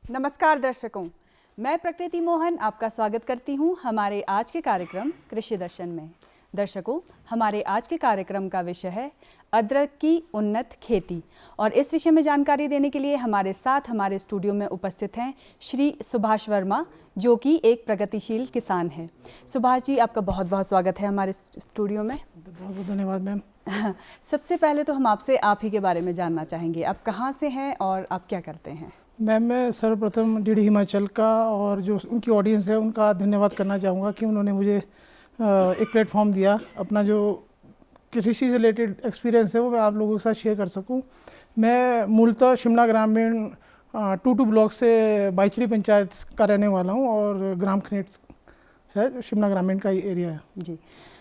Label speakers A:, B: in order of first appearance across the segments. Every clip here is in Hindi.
A: नमस्कार दर्शकों, मैं प्रकृति मोहन आपका स्वागत करती हूं हमारे आज के कार्यक्रम कृषि दर्शन में। दर्शकों, हमारे आज के कार्यक्रम का विषय है अदरक की उन्नत खेती और इस विषय में जानकारी देने के लिए हमारे साथ हमारे स्टूडियो में उपस्थित हैं श्री सुभाष वर्मा, जो कि एक प्रगतिशील किसान हैं। सुभाष जी, आपका बहुत बहुत स्वागत है हमारे स्टूडियो में।
B: बहुत बहुत धन्यवाद मैम।
A: सबसे पहले तो हम आपसे आप ही के बारे में जानना चाहेंगे। आप कहाँ से हैं और आप क्या करते हैं?
B: मैम, मैं सर्वप्रथम डीडी हिमाचल का और जो उनकी ऑडियंस है उनका धन्यवाद करना चाहूँगा कि उन्होंने मुझे एक प्लेटफॉर्म दिया, अपना जो कृषि से रिलेटेड एक्सपीरियंस है वो मैं आप लोगों के साथ शेयर कर सकूं। मैं मूलतः शिमला ग्रामीण 22 ब्लॉक से बाइचड़ी पंचायत का रहने वाला हूं और ग्राम खनेट है जो शिमला ग्रामीण का एरिया है।
A: जी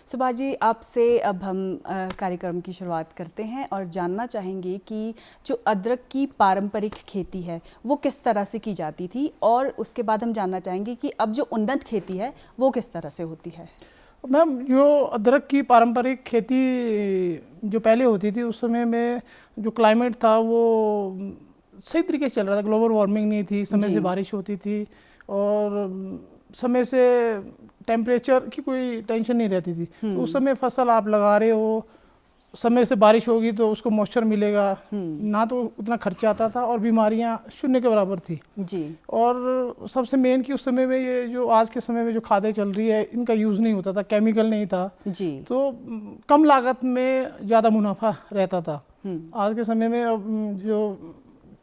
A: सुभाष जी, आपसे अब हम कार्यक्रम की शुरुआत करते हैं और जानना चाहेंगे कि जो अदरक की पारंपरिक खेती है वो किस तरह से की जाती थी, और उसके बाद हम जानना चाहेंगे कि अब जो उन्नत खेती है वो किस तरह से होती है।
B: मैम, जो अदरक की पारंपरिक खेती जो पहले होती थी उस समय में जो क्लाइमेट था वो सही तरीके से चल रहा था। ग्लोबल वार्मिंग नहीं थी, समय से बारिश होती थी और समय से टेम्परेचर की कोई टेंशन नहीं रहती थी। तो उस समय फसल आप लगा रहे हो, समय से बारिश होगी तो उसको मॉइस्चर मिलेगा, ना तो उतना खर्चा आता था और बीमारियां शून्य के बराबर थी जी। और सबसे मेन कि उस समय में ये जो आज के समय में जो खादें चल रही है इनका यूज़ नहीं होता था, केमिकल नहीं था जी। तो कम लागत में ज़्यादा मुनाफा रहता था। आज के समय में अब जो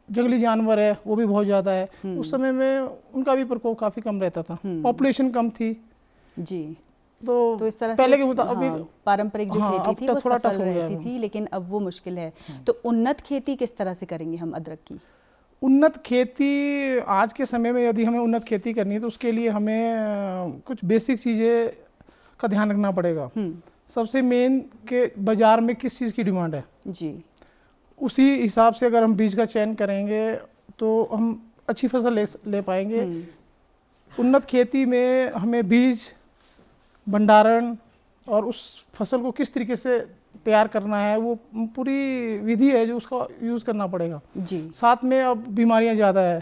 B: जंगली जानवर है वो भी बहुत ज़्यादा है, उस समय में उनका भी प्रकोप काफ़ी कम रहता था, पॉपुलेशन कम थी जी। तो इस तरह पहले के मुताबिक
A: पारंपरिक जो खेती थी वो सफल रहती थी, लेकिन अब वो मुश्किल है। तो उन्नत खेती किस तरह से करेंगे हम अदरक की?
B: उन्नत खेती आज के समय में यदि हमें उन्नत खेती करनी है तो उसके लिए हमें कुछ बेसिक चीज़ें का ध्यान रखना पड़ेगा। सबसे मेन के बाज़ार में किस चीज़ की डिमांड है जी, उसी हिसाब से अगर हम बीज का चयन करेंगे तो हम अच्छी फसल ले पाएंगे। उन्नत खेती में हमें बीज, भंडारण और उस फसल को किस तरीके से तैयार करना है वो पूरी विधि है जो उसका यूज़ करना पड़ेगा जी। साथ में अब बीमारियां ज़्यादा है,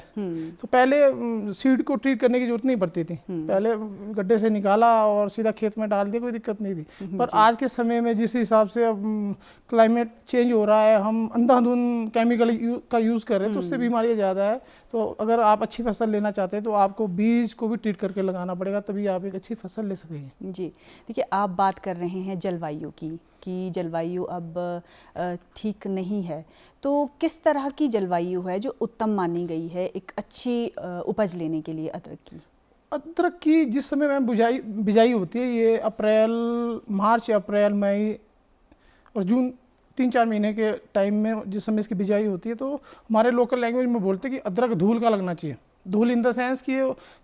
B: तो पहले सीड को ट्रीट करने की जरूरत नहीं पड़ती थी, पहले गड्ढे से निकाला और सीधा खेत में डाल दिया, कोई दिक्कत नहीं थी। पर आज के समय में जिस हिसाब से अब क्लाइमेट चेंज हो रहा है, हम अंधाधुंध केमिकल का यूज़ कर रहे हैं तो उससे बीमारियाँ ज़्यादा है। तो अगर आप अच्छी फसल लेना चाहते हैं तो आपको बीज को भी ट्रीट करके लगाना पड़ेगा, तभी आप एक अच्छी फसल ले सकेंगे
A: जी। देखिए, आप बात कर रहे हैं जलवायु की कि जलवायु अब ठीक नहीं है, तो किस तरह की जलवायु है जो उत्तम मानी गई है एक अच्छी उपज लेने के लिए अदरक की?
B: अदरक की जिस समय में बिजाई होती है, ये मार्च अप्रैल मई और जून 3-4 महीने के टाइम में जिस समय इसकी बिजाई होती है, तो हमारे लोकल लैंग्वेज में बोलते हैं कि अदरक धूल का लगना चाहिए। धूल इन द सेंस कि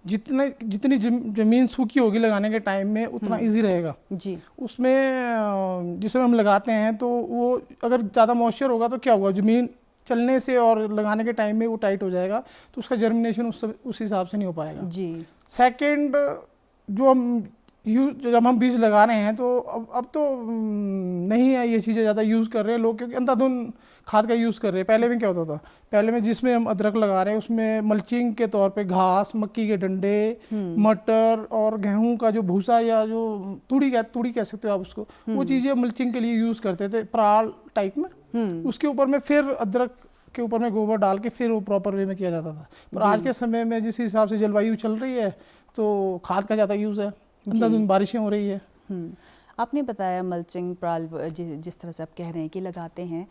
B: जितनी ज़मीन सूखी होगी लगाने के टाइम में उतना इजी रहेगा जी। उसमें जिस समय हम लगाते हैं तो वो अगर ज़्यादा मॉइस्चर होगा तो क्या होगा, ज़मीन चलने से और लगाने के टाइम में वो टाइट हो जाएगा, तो उसका जर्मिनेशन उस हिसाब से नहीं हो पाएगा जी। सेकेंड, जब हम बीज लगा रहे हैं तो अब तो नहीं है ये चीज़ें ज़्यादा यूज़ कर रहे हैं लोग, क्योंकि अंधाधुंध खाद का यूज़ कर रहे हैं। पहले में क्या होता था, पहले में जिसमें हम अदरक लगा रहे हैं उसमें मल्चिंग के तौर पे घास, मक्की के डंडे, मटर और गेहूं का जो भूसा या जो तूड़ी कह सकते हो आप उसको, वो चीज़ें मल्चिंग के लिए यूज़ करते थे पराल टाइप में। उसके ऊपर में फिर अदरक के ऊपर में गोबर डाल के फिर वो प्रॉपर वे में किया जाता था। पर आज के समय में जिस हिसाब से जलवायु चल रही है तो खाद का ज़्यादा यूज़ है, अंधाधुंध बारिशें हो रही है।
A: आपने बताया मल्चिंग पराल जिस तरह से आप कह रहे हैं कि लगाते हैं,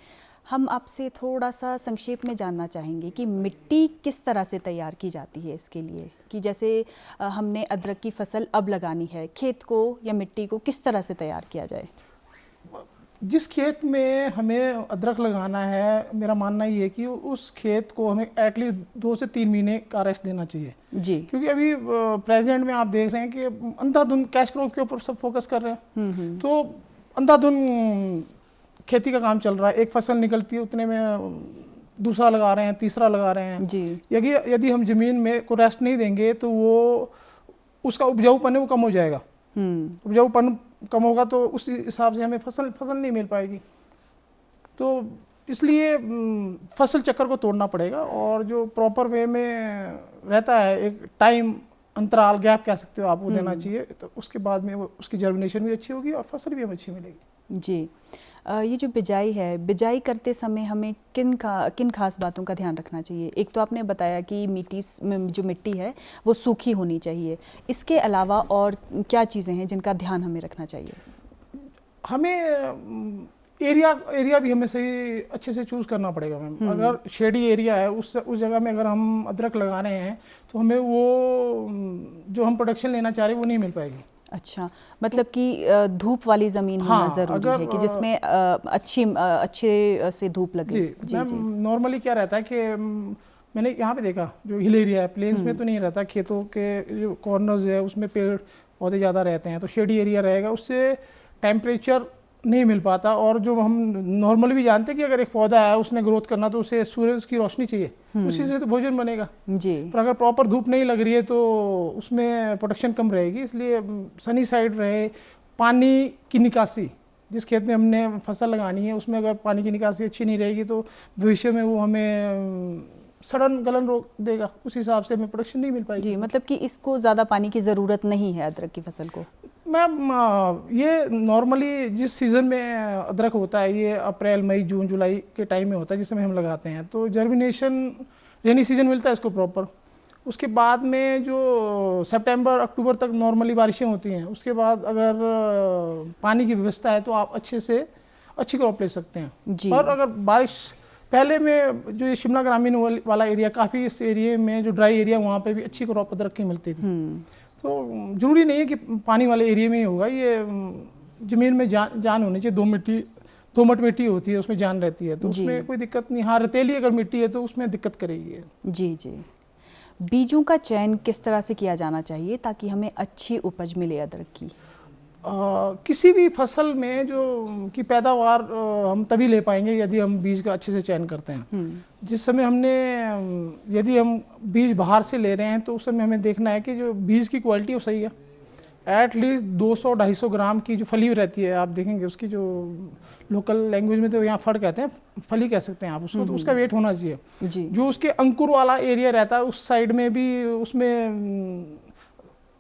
A: हम आपसे थोड़ा सा संक्षेप में जानना चाहेंगे कि मिट्टी किस तरह से तैयार की जाती है इसके लिए, कि जैसे हमने अदरक की फसल अब लगानी है, खेत को या मिट्टी को किस तरह से तैयार किया जाए?
B: जिस खेत में हमें अदरक लगाना है, मेरा मानना ये है कि उस खेत को हमें एटलीस्ट 2 से 3 महीने का रेस्ट देना चाहिए जी। क्योंकि अभी प्रेजेंट में आप देख रहे हैं कि अंधाधुंध कैश क्रॉप के ऊपर सब फोकस कर रहे हैं, तो अंधाधुंध खेती का काम चल रहा है। एक फसल निकलती है उतने में दूसरा लगा रहे हैं, तीसरा लगा रहे हैं जी। यदि हम ज़मीन में को रेस्ट नहीं देंगे तो वो उसका उपजाऊपन है वो कम हो जाएगा। उपजाऊपन कम होगा तो उस हिसाब से हमें फसल नहीं मिल पाएगी। तो इसलिए फसल चक्कर को तोड़ना पड़ेगा और जो प्रॉपर वे में रहता है एक टाइम अंतराल गैप कह सकते हो आप वो देना चाहिए, तो उसके बाद में वो उसकी जर्मिनेशन भी अच्छी होगी और फसल भी हमें अच्छी मिलेगी।
A: जी, ये जो बिजाई है, बिजाई करते समय हमें किन खास बातों का ध्यान रखना चाहिए? एक तो आपने बताया कि जो मिट्टी है वो सूखी होनी चाहिए, इसके अलावा और क्या चीज़ें हैं जिनका ध्यान हमें रखना चाहिए?
B: हमें एरिया भी हमें सही अच्छे से चूज़ करना पड़ेगा मैम। अगर शेडी एरिया है उस जगह में अगर हम अदरक लगा रहे हैं तो हमें वो जो हम प्रोडक्शन लेना चाह रहे हैं वो नहीं मिल पाएगी।
A: अच्छा, मतलब कि धूप वाली ज़मीन होना ज़रूरी है कि जिसमें अच्छे से धूप लगे।
B: जी मैम, नॉर्मली क्या रहता है कि मैंने यहाँ पे देखा जो हिल एरिया है, प्लेन्स में तो नहीं रहता, खेतों के जो कॉर्नर्स है उसमें पेड़ पौधे ज़्यादा रहते हैं, तो शेडी एरिया रहेगा, उससे टेम्परेचर नहीं मिल पाता। और जो हम नॉर्मली भी जानते हैं कि अगर एक पौधा है उसने ग्रोथ करना तो उसे सूरज की रोशनी चाहिए, उसी से तो भोजन बनेगा
A: जी।
B: पर अगर प्रॉपर धूप नहीं लग रही है तो उसमें प्रोडक्शन कम रहेगी। इसलिए सनी साइड रहे, पानी की निकासी, जिस खेत में हमने फसल लगानी है उसमें अगर पानी की निकासी अच्छी नहीं रहेगी तो भविष्य में वो हमें सड़न गलन रोक देगा, उस हिसाब से हमें प्रोडक्शन नहीं मिल पाएगी।
A: जी, मतलब कि इसको ज़्यादा पानी की ज़रूरत नहीं है अदरक की फसल को?
B: मैम ये नॉर्मली जिस सीज़न में अदरक होता है ये अप्रैल मई जून जुलाई के टाइम में होता है जिस समय हम लगाते हैं, तो जर्मिनेशन रेनी सीजन मिलता है इसको प्रॉपर। उसके बाद में जो सितंबर अक्टूबर तक नॉर्मली बारिशें होती हैं, उसके बाद अगर पानी की व्यवस्था है तो आप अच्छे से अच्छी क्रॉप ले सकते हैं जी। पर अगर बारिश पहले में जो ये शिमला ग्रामीण वाला एरिया, काफ़ी इस एरिया में जो ड्राई एरिया वहाँ पे भी अच्छी क्रॉप अदरक की मिलती थी। तो ज़रूरी नहीं है कि पानी वाले एरिया में ही होगा, ये ज़मीन में जान होनी चाहिए। दोमट मिट्टी होती है उसमें जान रहती है, तो उसमें कोई दिक्कत नहीं। हाँ, रेतीली अगर मिट्टी है तो उसमें दिक्कत करेगी। जी
A: जी। बीजों का चयन किस तरह से किया जाना चाहिए ताकि हमें अच्छी उपज मिले अदरक की?
B: किसी भी फसल में जो की पैदावार हम तभी ले पाएंगे यदि हम बीज का अच्छे से चयन करते हैं। जिस समय यदि हम बीज बाहर से ले रहे हैं तो उस समय हमें देखना है कि जो बीज की क्वालिटी वो सही है। एटलीस्ट 200-250 ग्राम की जो फली रहती है, आप देखेंगे उसकी जो लोकल लैंग्वेज में तो यहाँ फड़ कहते हैं, फली कह सकते हैं आप उसको, तो उसका वेट होना चाहिए जी। जो उसके अंकुर वाला एरिया रहता है उस साइड में भी उसमें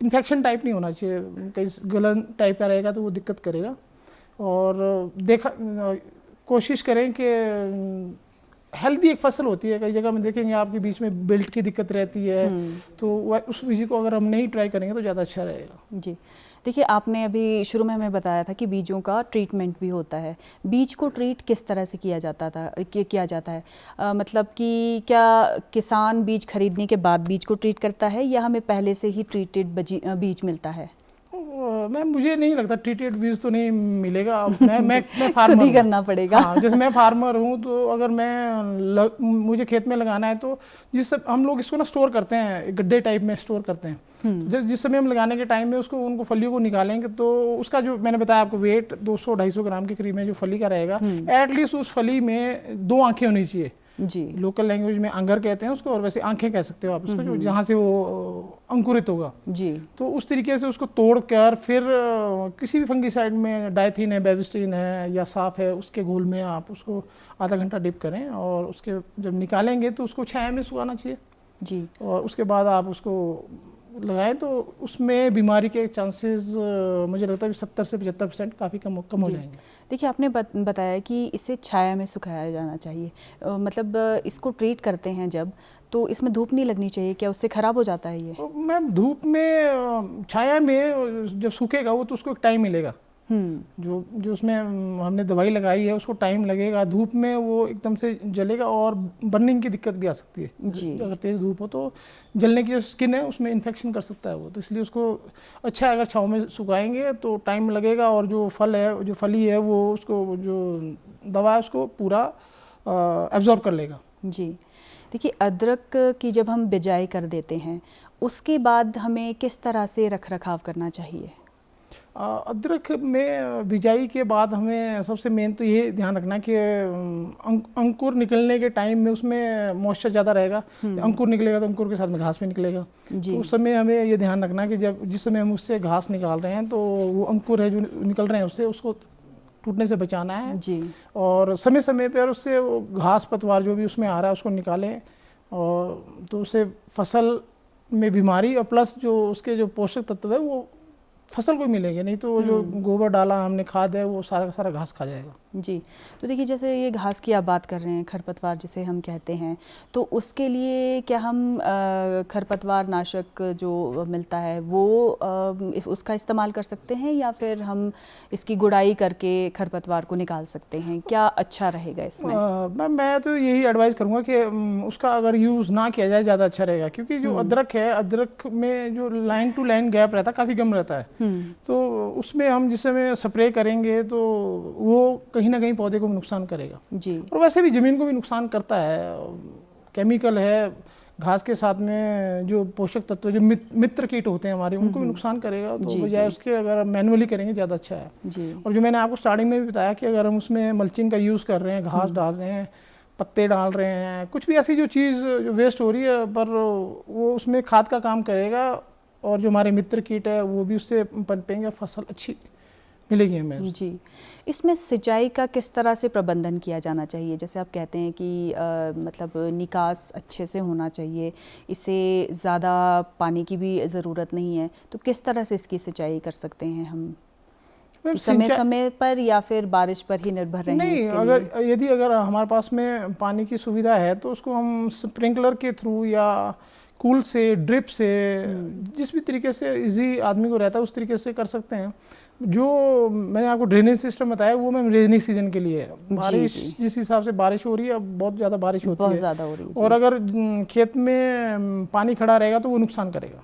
B: इन्फेक्शन टाइप नहीं होना चाहिए, कहीं गलन टाइप का रहेगा तो वो दिक्कत करेगा। और कोशिश करें कि हेल्दी एक फसल होती है, कई जगह में देखेंगे आपके बीच में बिल्ट की दिक्कत रहती है, तो उस बीज को अगर हम नहीं ट्राई करेंगे तो ज़्यादा अच्छा रहेगा
A: जी। देखिए, आपने अभी शुरू में हमें बताया था कि बीजों का ट्रीटमेंट भी होता है। बीज को ट्रीट किस तरह से किया जाता है? मतलब कि क्या किसान बीज खरीदने के बाद बीज को ट्रीट करता है या हमें पहले से ही ट्रीटेड बीज मिलता है?
B: मैम मुझे नहीं लगता, ट्रीटेड बीज तो नहीं मिलेगा। मैं फार्मर
A: खुद ही करना पड़ेगा।
B: हाँ, जैसे मैं फार्मर हूँ तो अगर मुझे खेत में लगाना है तो हम लोग इसको ना स्टोर करते हैं, गड्ढे टाइप में स्टोर करते हैं। तो जिस समय हम लगाने के टाइम में उनको फलियों को निकालेंगे तो उसका जो मैंने बताया आपको वेट 200-250 ग्राम के करीब में जो फली का रहेगा, एटलीस्ट उस फली में 2 आंखें होनी चाहिए जी। लोकल लैंग्वेज में अंगर कहते हैं उसको, और वैसे आंखें कह सकते हो आप उसको, जो जहाँ से वो अंकुरित होगा जी। तो उस तरीके से उसको तोड़कर फिर किसी भी फंगीसाइड में, डाइथीन है, बेबिस्टीन है या साफ है, उसके घोल में आप उसको आधा घंटा डिप करें और उसके जब निकालेंगे तो उसको छाया में सुखाना चाहिए जी। और उसके बाद आप उसको लगाएं तो उसमें बीमारी के चांसेस मुझे लगता है 70 से 75% काफ़ी कम हो जाएंगे।
A: देखिए, आपने बताया कि इसे छाया में सुखाया जाना चाहिए, मतलब इसको ट्रीट करते हैं जब, तो इसमें धूप नहीं लगनी चाहिए क्या? उससे ख़राब हो जाता है ये?
B: मैम धूप में, छाया में जब सूखेगा वो तो उसको एक टाइम मिलेगा। जो उसमें हमने दवाई लगाई है उसको टाइम लगेगा। धूप में वो एकदम से जलेगा और बर्निंग की दिक्कत भी आ सकती है जी। अगर तेज़ धूप हो तो जलने की जो स्किन है उसमें इन्फेक्शन कर सकता है वो, तो इसलिए उसको अच्छा अगर छाँव में सुखाएंगे तो टाइम लगेगा और जो फल है, जो फली है, वो उसको जो दवा है उसको पूरा एब्जॉर्ब कर लेगा
A: जी। देखिए, अदरक की जब हम बिजाई कर देते हैं उसके बाद हमें किस तरह से रख रखाव करना चाहिए?
B: अदरक में बिजाई के बाद हमें सबसे मेन तो ये ध्यान रखना कि अंकुर निकलने के टाइम में उसमें मॉइस्चर ज़्यादा रहेगा। अंकुर निकलेगा तो अंकुर के साथ में घास भी निकलेगा तो उस समय हमें ये ध्यान रखना कि जिस समय हम उससे घास निकाल रहे हैं तो वो अंकुर है जो निकल रहे हैं उससे उसको टूटने से बचाना है
A: जी।
B: और समय समय पर उससे वो घास पतवार जो भी उसमें आ रहा है उसको निकालें, और तो उससे फसल में बीमारी और प्लस जो उसके जो पोषक तत्व है वो फसल को मिलेंगे, नहीं तो वो जो गोबर डाला हमने खाद है वो सारा का सारा घास खा जाएगा।
A: जी। तो देखिए जैसे ये घास की आप बात कर रहे हैं, खरपतवार जिसे हम कहते हैं, तो उसके लिए क्या हम खरपतवार नाशक जो मिलता है वो उसका इस्तेमाल कर सकते हैं या फिर हम इसकी गुड़ाई करके खरपतवार को निकाल सकते हैं? क्या अच्छा रहेगा इसमें?
B: मैं तो यही एडवाइस करूँगा कि उसका अगर यूज़ ना किया जाए ज़्यादा अच्छा रहेगा, क्योंकि जो अदरक है, अदरक में जो लाइन टू लाइन गैप रहता है काफ़ी कम रहता है, तो उसमें हम जिस समय स्प्रे करेंगे तो वो कहीं ना कहीं पौधे को भी नुकसान करेगा
A: जी।
B: और वैसे भी ज़मीन को भी नुकसान करता है। केमिकल है, घास के साथ में जो पोषक तत्व जो मित्र कीट होते हैं हमारे उनको भी नुकसान करेगा, तो बजाय उसके अगर मैनुअली करेंगे ज़्यादा अच्छा है
A: जी।
B: और जो मैंने आपको स्टार्टिंग में भी बताया कि अगर हम उसमें मल्चिंग का यूज़ कर रहे हैं, घास डाल रहे हैं, पत्ते डाल रहे हैं, कुछ भी ऐसी जो चीज़ वेस्ट हो रही है पर वो उसमें खाद का काम करेगा और जो हमारे मित्र कीट है वो भी उससे पनपेंगे, फसल अच्छी मिलेगी हमें।
A: जी। इसमें सिंचाई का किस तरह से प्रबंधन किया जाना चाहिए? जैसे आप कहते हैं कि मतलब निकास अच्छे से होना चाहिए, इसे ज़्यादा पानी की भी ज़रूरत नहीं है, तो किस तरह से इसकी सिंचाई कर सकते हैं हम? समय समय पर या फिर बारिश पर ही निर्भर रहें?
B: नहीं, अगर हमारे पास में पानी की सुविधा है तो उसको हम स्प्रिंकलर के थ्रू या कूल से, ड्रिप से, जिस भी तरीके से इजी आदमी को रहता है उस तरीके से कर सकते हैं। जो मैंने आपको ड्रेनेज सिस्टम बताया वो मैम रेनी सीजन के लिए है। बारिश जिस हिसाब से बारिश हो रही है, अब बहुत ज़्यादा बारिश होती है,
A: बहुत ज़्यादा हो रही है,
B: और अगर खेत में पानी खड़ा रहेगा तो वो नुकसान करेगा।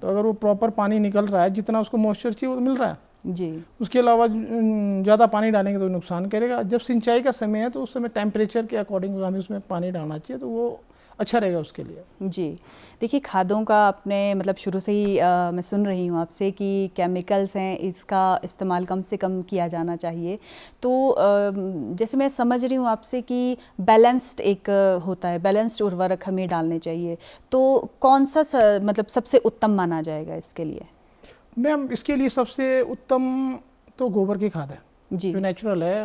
B: तो अगर वो प्रॉपर पानी निकल रहा है, जितना उसको मॉइस्चर चाहिए वो मिल रहा है
A: जी, उसके
B: अलावा ज़्यादा पानी डालेंगे तो नुकसान करेगा। जब सिंचाई का समय है तो उस समय टेम्परेचर के अकॉर्डिंग हमें उसमें पानी डालना चाहिए, तो वो अच्छा रहेगा उसके लिए।
A: जी। देखिए खादों का आपने मतलब शुरू से ही मैं सुन रही हूँ आपसे कि केमिकल्स हैं, इसका इस्तेमाल कम से कम किया जाना चाहिए। तो जैसे मैं समझ रही हूँ आपसे कि बैलेंस्ड एक होता है, बैलेंस्ड उर्वरक हमें डालने चाहिए, तो कौन सा मतलब सबसे उत्तम माना जाएगा इसके लिए?
B: मैम इसके लिए सबसे उत्तम तो गोबर की खाद है
A: जी,
B: जो नेचुरल है।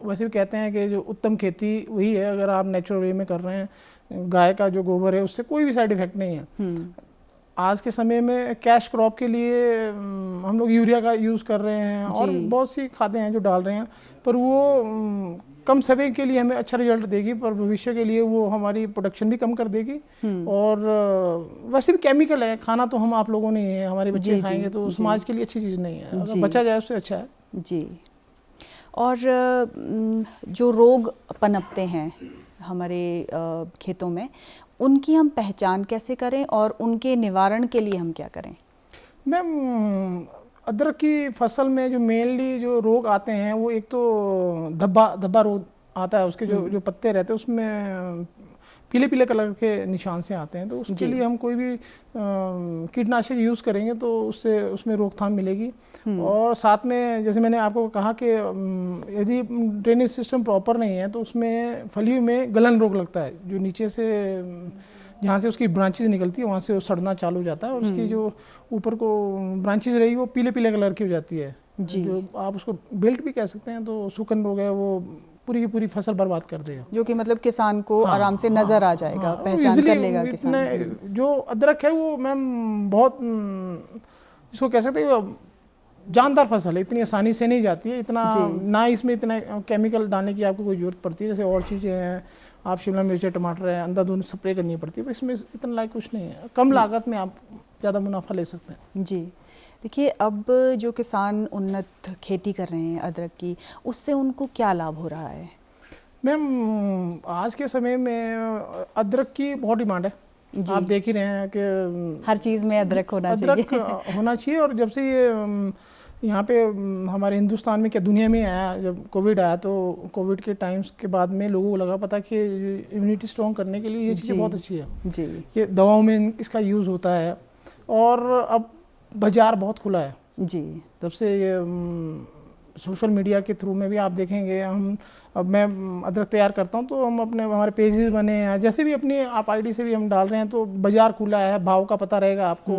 B: वैसे भी कहते हैं कि जो उत्तम खेती वही है अगर आप नेचुरल वे में कर रहे हैं। गाय का जो गोबर है उससे कोई भी साइड इफेक्ट नहीं है। आज के समय में कैश क्रॉप के लिए हम लोग यूरिया का यूज़ कर रहे हैं और बहुत सी खादें हैं जो डाल रहे हैं, पर वो कम समय के लिए हमें अच्छा रिजल्ट देगी, पर भविष्य के लिए वो हमारी प्रोडक्शन भी कम कर देगी। और वैसे भी केमिकल है, खाना तो हम आप लोगों ने ही है, हमारे बच्चे खाएंगे तो समाज के लिए अच्छी चीज़ नहीं है। अगर बचा जाए उससे अच्छा है।
A: जी। और जो रोग पनपते हैं हमारे खेतों में, उनकी हम पहचान कैसे करें और उनके निवारण के लिए हम क्या करें?
B: मैम अदरक की फसल में जो मेनली जो रोग आते हैं वो एक तो धब्बा रोग आता है। उसके जो पत्ते रहते हैं उसमें पीले पीले कलर के निशान से आते हैं, तो उसके लिए हम कोई भी कीटनाशक यूज़ करेंगे तो उससे उसमें रोकथाम मिलेगी। और साथ में जैसे मैंने आपको कहा कि यदि ड्रेनेज सिस्टम प्रॉपर नहीं है तो उसमें फलियों में गलन रोग लगता है, जो नीचे से जहाँ से उसकी ब्रांचेज निकलती है वहाँ से वो सड़ना चालू हो जाता है और उसकी जो ऊपर को ब्रांचेज रही वो पीले पीले कलर की हो जाती है, जो आप उसको बेल्ट भी कह सकते हैं। तो सूखन रोग है, वो पूरी की पूरी फसल बर्बाद कर देगा, जो
A: कि मतलब किसान को आराम से नज़र आ जाएगा, पहचान कर लेगा किसान।
B: जो अदरक है वो मैम बहुत इसको कह सकते हैं जानदार फसल है, इतनी आसानी से नहीं जाती है, इतना ना इसमें इतना केमिकल डालने की आपको कोई ज़रूरत पड़ती है। जैसे और चीज़ें हैं, आप शिमला मिर्च, टमाटर है, अंधाधुंध स्प्रे करनी पड़ती है, पर इसमें इतना लायक कुछ नहीं है। कम लागत में आप ज़्यादा मुनाफा ले सकते हैं।
A: जी। देखिए अब जो किसान उन्नत खेती कर रहे हैं अदरक की, उससे उनको क्या लाभ हो रहा है?
B: मैम आज के समय में अदरक की बहुत डिमांड है, आप देख ही रहे हैं कि
A: हर चीज़ में अदरक होना
B: चाहिए। और जब से ये यहाँ पे हमारे हिंदुस्तान में क्या दुनिया में आया, जब कोविड आया तो कोविड के टाइम्स के बाद में लोगों को लगा पता कि इम्यूनिटी स्ट्रॉन्ग करने के लिए ये चीज़ें बहुत अच्छी है जी। ये दवाओं में इसका यूज़ होता है और अब बाज़ार बहुत खुला है जी। तब से ये सोशल मीडिया के थ्रू में भी आप देखेंगे, अब मैं अदरक तैयार करता हूँ तो हम हमारे पेजेस बने हैं, जैसे भी अपनी आप आईडी से भी हम डाल रहे हैं तो बाज़ार खुला है, भाव का पता रहेगा आपको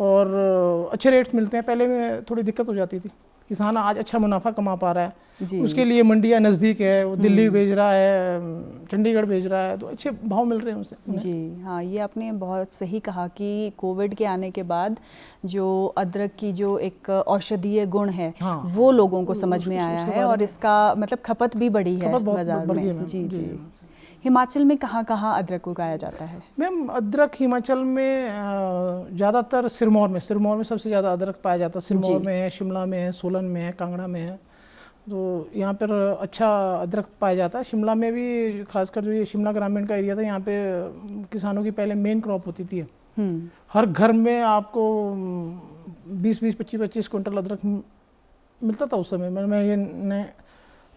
B: और अच्छे रेट्स मिलते हैं। पहले में थोड़ी दिक्कत हो जाती थी। किसान आज अच्छा मुनाफा कमा पा रहा है।
A: जी।
B: उसके लिए मंडियाँ नज़दीक है, वो दिल्ली भेज रहा है, चंडीगढ़ भेज रहा है, तो अच्छे भाव मिल रहे हैं उसे।
A: जी हाँ, ये आपने बहुत सही कहा कि कोविड के आने के बाद जो अदरक की जो एक औषधीय गुण है,
B: हाँ,
A: वो लोगों को समझ में आया है और इसका मतलब खपत भी बढ़ी है बाजार में। जी जी। हिमाचल में कहाँ कहाँ अदरक उगाया जाता है?
B: मैम अदरक हिमाचल में ज़्यादातर सिरमौर में सबसे ज़्यादा अदरक पाया जाता है। सिरमौर में है, शिमला में है, सोलन में है, कांगड़ा में है, तो यहाँ पर अच्छा अदरक पाया जाता है। शिमला में भी खासकर जो ये शिमला ग्रामीण का एरिया था, यहाँ पे किसानों की पहले मेन क्रॉप होती थी। हर घर में आपको 20-20, 25-25 क्विंटल अदरक मिलता था उस समय। मैं ये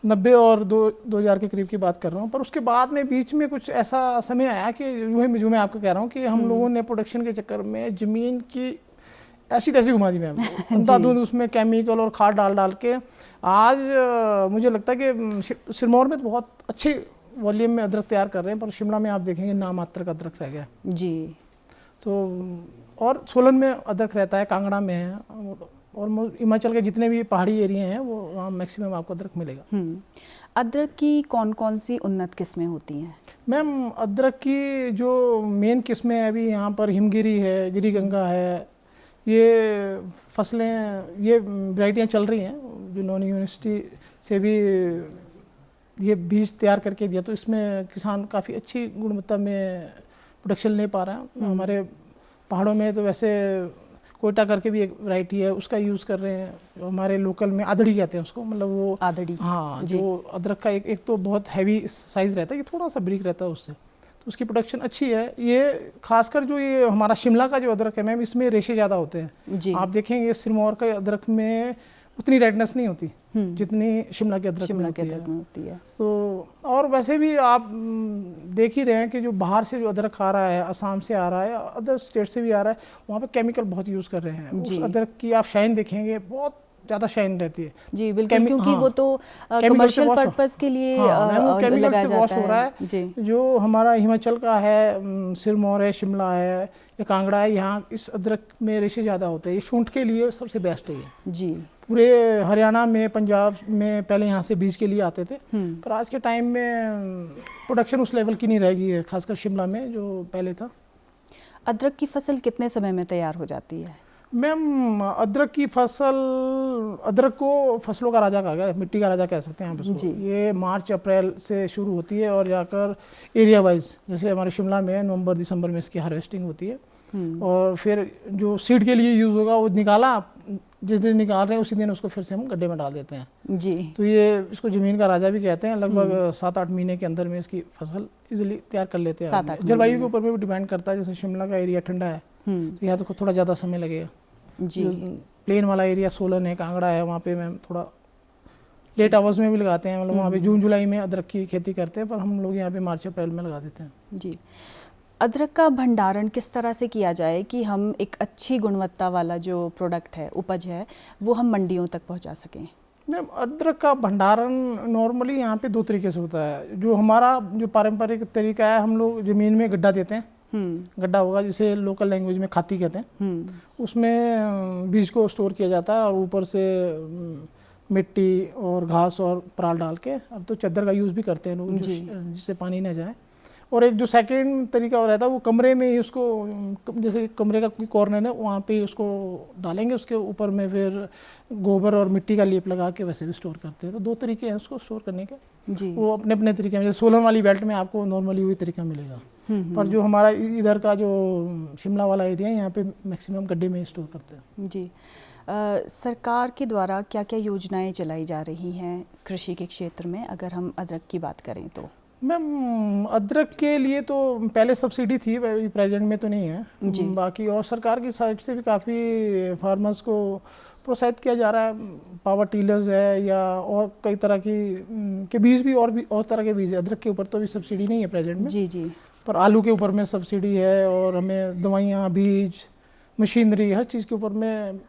B: 90 और 2000 के करीब की बात कर रहा हूँ। पर उसके बाद में बीच में कुछ ऐसा समय आया कि जो मैं आपको कह रहा हूँ कि हम लोगों ने प्रोडक्शन के चक्कर में ज़मीन की ऐसी तैसी घुमा दी मैम। अंधाधुंध उसमें केमिकल और खाद डाल के आज मुझे लगता है कि सिरमौर में तो बहुत अच्छे वॉल्यूम में अदरक तैयार कर रहे हैं, पर शिमला में आप देखेंगे नामात्र का अदरक रह गया
A: जी।
B: तो और सोलन में अदरक रहता है, कांगड़ा में है, और हिमाचल के जितने भी पहाड़ी एरिया हैं वो वहाँ मैक्सिमम आपको अदरक मिलेगा।
A: अदरक की कौन कौन सी उन्नत किस्में होती हैं?
B: मैम अदरक की जो मेन किस्में हैं अभी यहाँ पर हिमगिरी है, गिरीगंगा है, ये फसलें, ये वैरायटियाँ चल रही हैं। जो नॉन यूनिवर्सिटी से भी ये बीज तैयार करके दिया, तो इसमें किसान काफ़ी अच्छी गुणवत्ता में प्रोडक्शन ले पा रहा है। हमारे पहाड़ों में तो वैसे कोयटा करके भी एक वैरायटी है, उसका यूज़ कर रहे हैं। हमारे लोकल में आदड़ी कहते हैं उसको, मतलब वो
A: आदड़ी,
B: हाँ, जो अदरक का एक तो बहुत हैवी साइज़ रहता है, ये थोड़ा सा ब्रीक रहता है उससे, तो उसकी प्रोडक्शन अच्छी है। ये खासकर जो ये हमारा शिमला का जो अदरक है मैम, इसमें रेशे ज़्यादा होते हैं जी। आप देखेंगे सिरमौर का अदरक में उतनी रेडनेस नहीं होती जितनी शिमला के अदरक में होती है। तो और वैसे भी आप देख ही रहे हैं कि जो बाहर से जो अदरक आ रहा है, असम से आ रहा है, अदर स्टेट से भी आ रहा है, वहाँ पे केमिकल बहुत यूज़ कर रहे हैं। उस अदरक की आप शाइन देखेंगे, बहुत ज़्यादा शाइन रहती है जी, बिल्कुल, क्योंकि वो तो
A: कमर्शियल पर्पस के लिए लगाया जाता
B: हो रहा है जी। जो हमारा हिमाचल का है, सिरमौर है, शिमला है या कांगड़ा है, यहाँ इस अदरक में रेशे ज़्यादा होते हैं। ये शूंठ के लिए सबसे बेस्ट है ये जी। पूरे हरियाणा में, पंजाब में पहले यहाँ से बीज के लिए आते थे, पर आज के टाइम में प्रोडक्शन उस लेवल की नहीं रह गई है, खासकर शिमला में जो पहले था।
A: अदरक की फसल कितने समय में तैयार हो जाती है?
B: मैम अदरक की फसल, अदरक को फसलों का राजा कहा गया, मिट्टी का राजा कह सकते हैं आप इसको। ये मार्च अप्रैल से शुरू होती है और जाकर एरिया वाइज, जैसे हमारे शिमला में नवंबर दिसंबर में इसकी हार्वेस्टिंग होती है, और फिर जो सीड के लिए यूज़ होगा वो निकाला, जिस दिन निकाल रहे हैं उसी दिन उसको फिर से हम गड्ढे में डाल देते हैं जी। तो ये इसको ज़मीन का राजा भी कहते हैं। लगभग 7-8 महीने के अंदर में इसकी फसल इजीली तैयार कर लेते हैं। जलवायु के ऊपर भी डिपेंड करता है, जैसे शिमला का एरिया ठंडा है तो यहाँ तो थोड़ा ज़्यादा समय लगेगा जी। प्लेन वाला एरिया सोलन है, कांगड़ा है, वहाँ पे मैम थोड़ा लेट आवर्स में भी लगाते हैं, मतलब वहाँ पे जून जुलाई में अदरक की खेती करते हैं, पर हम लोग यहाँ पे मार्च अप्रैल में लगा देते हैं
A: जी। अदरक का भंडारण किस तरह से किया जाए कि हम एक अच्छी गुणवत्ता वाला जो प्रोडक्ट है, उपज है, वो हम मंडियों तक पहुंचा सकें?
B: मैम अदरक का भंडारण नॉर्मली यहाँ पे 2 तरीके से होता है। जो हमारा जो पारंपरिक तरीका है, हम लोग ज़मीन में गड्ढा देते हैं, गड्ढा होगा जिसे लोकल लैंग्वेज में खाती कहते हैं, उसमें बीज को स्टोर किया जाता है और ऊपर से मिट्टी और घास और पराल डाल के, अब तो चद्दर का यूज़ भी करते हैं लोग जिससे पानी न जाए। और एक जो सेकंड तरीका हो रहता है वो कमरे में ही उसको, जैसे कमरे का कोई कॉर्नर है वहाँ पे उसको डालेंगे, उसके ऊपर में फिर गोबर और मिट्टी का लेप लगा के वैसे भी स्टोर करते हैं। तो 2 तरीके हैं उसको स्टोर करने के जी। वो अपने अपने तरीके में, जैसे सोलन वाली बेल्ट में आपको नॉर्मली वही तरीका मिलेगा, पर जो हमारा इधर का जो शिमला वाला एरिया है यहाँ पे मैक्सिमम गड्ढे में स्टोर करते हैं
A: जी। सरकार के द्वारा क्या क्या योजनाएं चलाई जा रही हैं कृषि के क्षेत्र में, अगर हम अदरक की बात करें तो?
B: मैम अदरक के लिए तो पहले सब्सिडी थी, प्रेजेंट में तो नहीं है जी। बाकी और सरकार की साइड से भी काफ़ी फार्मर्स को प्रोत्साहित किया जा रहा है। पावर टीलर्स है या और कई तरह के बीज भी और तरह के बीज है। अदरक के ऊपर तो भी सब्सिडी नहीं है प्रेजेंट में जी जी, पर आलू के ऊपर में सब्सिडी है, और हमें दवाइयाँ, बीज, मशीनरी, हर चीज़ के ऊपर में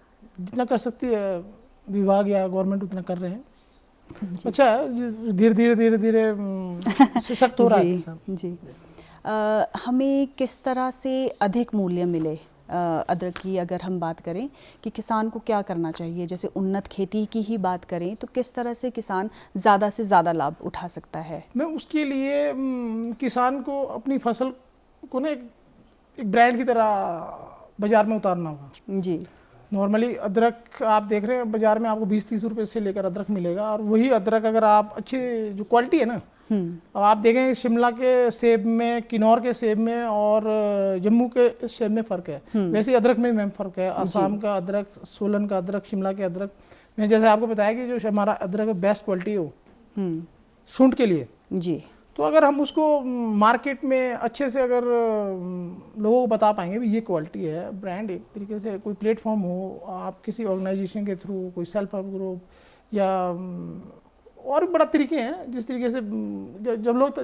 B: जितना कर सकती है विभाग या गवर्नमेंट उतना कर रहे हैं। अच्छा है, धीरे धीरे सशक्त हो रहा है
A: जी। हमें किस तरह से अधिक मूल्य मिले अदरक की अगर हम बात करें कि किसान को क्या करना चाहिए, जैसे उन्नत खेती की ही बात करें तो किस तरह से किसान ज़्यादा से ज़्यादा लाभ उठा सकता है?
B: मैं उसके लिए किसान को अपनी फसल को ना एक ब्रांड की तरह बाज़ार में उतारना होगा।
A: जी।
B: नॉर्मली अदरक आप देख रहे हैं बाज़ार में आपको 20-30 रुपए से लेकर अदरक मिलेगा, और वही अदरक अगर आप अच्छे जो क्वालिटी है ना, अब आप देखें शिमला के सेब में, किन्नौर के सेब में और जम्मू के सेब में फ़र्क है, वैसे ही अदरक में मैम फ़र्क है। असम का अदरक, सोलन का अदरक, शिमला के अदरक, मैं जैसे आपको बताया कि जो हमारा अदरक बेस्ट क्वालिटी हो सूंठ के लिए जी, तो अगर हम उसको मार्केट में अच्छे से अगर लोगों को बता पाएंगे भी ये क्वालिटी है, ब्रांड एक तरीके से कोई प्लेटफॉर्म हो, आप किसी ऑर्गेनाइजेशन के थ्रू, कोई सेल्फ हेल्प ग्रुप या और बड़ा तरीके हैं जिस तरीके से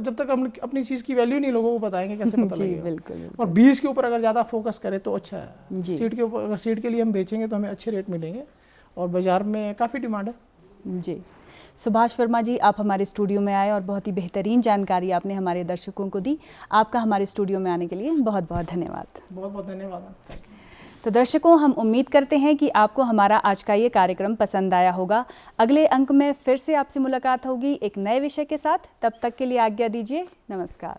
B: जब तक हम अपनी चीज़ की वैल्यू नहीं लोगों को बताएंगे कैसे पता लगेगा।
A: बिल्कुल।
B: और बीज के ऊपर अगर ज़्यादा फोकस करें तो अच्छा है।
A: सीड
B: के ऊपर अगर सीड के लिए हम बेचेंगे तो हमें अच्छे रेट मिलेंगे और बाज़ार में काफ़ी डिमांड है।
A: जी। सुभाष वर्मा जी, आप हमारे स्टूडियो में आए और बहुत ही बेहतरीन जानकारी आपने हमारे दर्शकों को दी। आपका हमारे स्टूडियो में आने के लिए बहुत बहुत धन्यवाद।
B: बहुत बहुत धन्यवाद। Thank you.
A: तो दर्शकों, हम उम्मीद करते हैं कि आपको हमारा आज का ये कार्यक्रम पसंद आया होगा। अगले अंक में फिर से आपसे मुलाकात होगी एक नए विषय के साथ। तब तक के लिए आज्ञा दीजिए। नमस्कार।